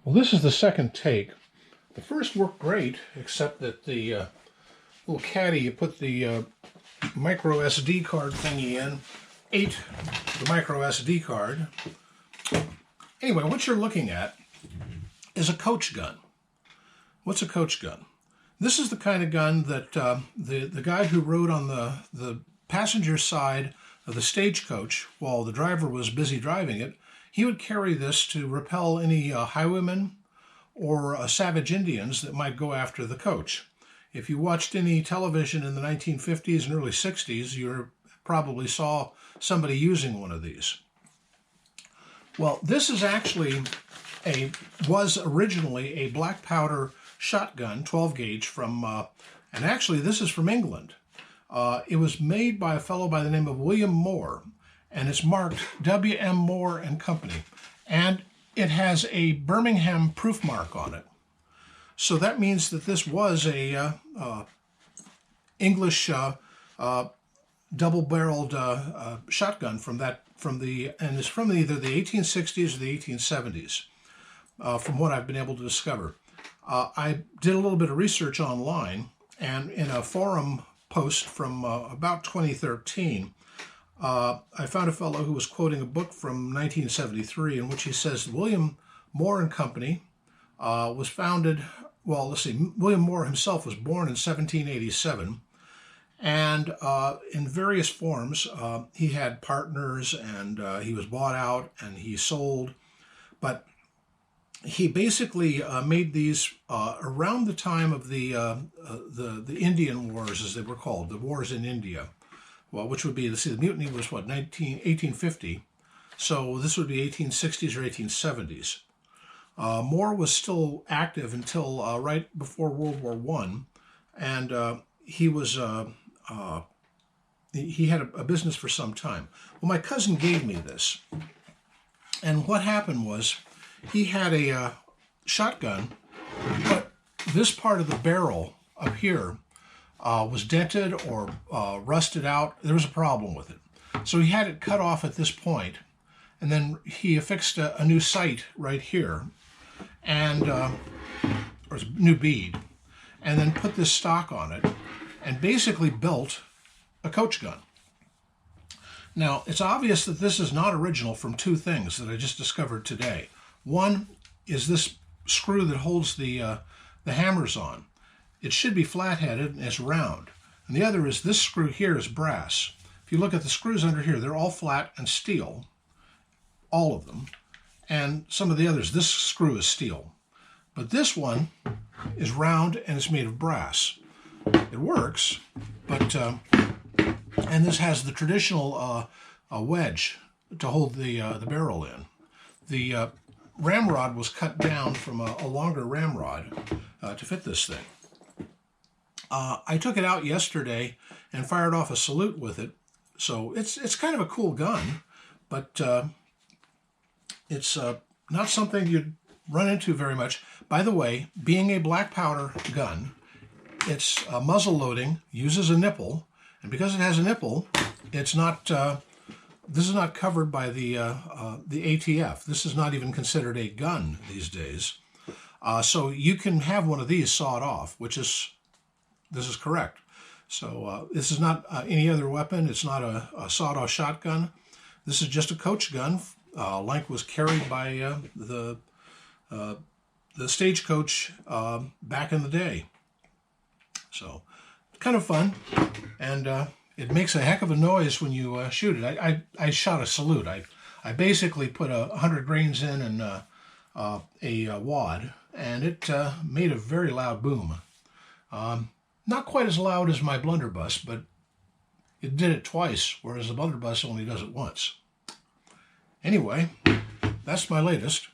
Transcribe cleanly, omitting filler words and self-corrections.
Well, this is the second take. The first worked great, except that the little caddy you put the micro SD card thingy in ate the micro SD card. Anyway, what you're looking at is a coach gun. What's a coach gun? This is the kind of gun that the guy who rode on the passenger side of the stagecoach while the driver was busy driving it, he would carry this to repel any highwaymen or savage Indians that might go after the coach. If you watched any television in the 1950s and early 60s, you probably saw somebody using one of these. Well, this is actually was originally a black powder shotgun, 12 gauge from, and actually this is from England. It was made by a fellow by the name of William Moore, and it's marked W.M. Moore and Company, and it has a Birmingham proof mark on it. So that means that this was a English double-barreled shotgun and it's from either the 1860s or the 1870s, from what I've been able to discover. I did a little bit of research online, and in a forum post from about 2013, I found a fellow who was quoting a book from 1973 in which he says William Moore and Company was founded, well, let's see, William Moore himself was born in 1787, and in various forms, he had partners, and he was bought out and he sold, but he basically made these around the time of the Indian Wars, as they were called, the wars in India. Well, which would be, let's see, the mutiny was what, 1850, so this would be 1860s or 1870s. Moore was still active until right before World War I, and he was he had a business for some time. Well, my cousin gave me this, and what happened was he had a shotgun, but this part of the barrel up here was dented or rusted out. There was a problem with it. So he had it cut off at this point, and then he affixed a new sight right here, and or a new bead, and then put this stock on it, and basically built a coach gun. Now, it's obvious that this is not original from two things that I just discovered today. One is this screw that holds the hammers on. It should be flat-headed and it's round. And the other is this screw here is brass. If you look at the screws under here, they're all flat and steel, all of them. And some of the others, this screw is steel. But this one is round and it's made of brass. It works, but, and this has the traditional wedge to hold the barrel in. The ramrod was cut down from a longer ramrod to fit this thing. I took it out yesterday and fired off a salute with it, so it's kind of a cool gun, but it's not something you'd run into very much. By the way, being a black powder gun, it's muzzle loading, uses a nipple, and because it has a nipple, it's not. This is not covered by the ATF. This is not even considered a gun these days. So you can have one of these sawed off, this is correct. So this is not any other weapon. It's not a sawed-off shotgun. This is just a coach gun. Like was carried by the stagecoach back in the day. So kind of fun, and it makes a heck of a noise when you shoot it. I shot a salute. I basically put 100 grains in and a wad, and it made a very loud boom. Not quite as loud as my blunderbuss, but it did it twice, whereas the blunderbuss only does it once. Anyway, that's my latest.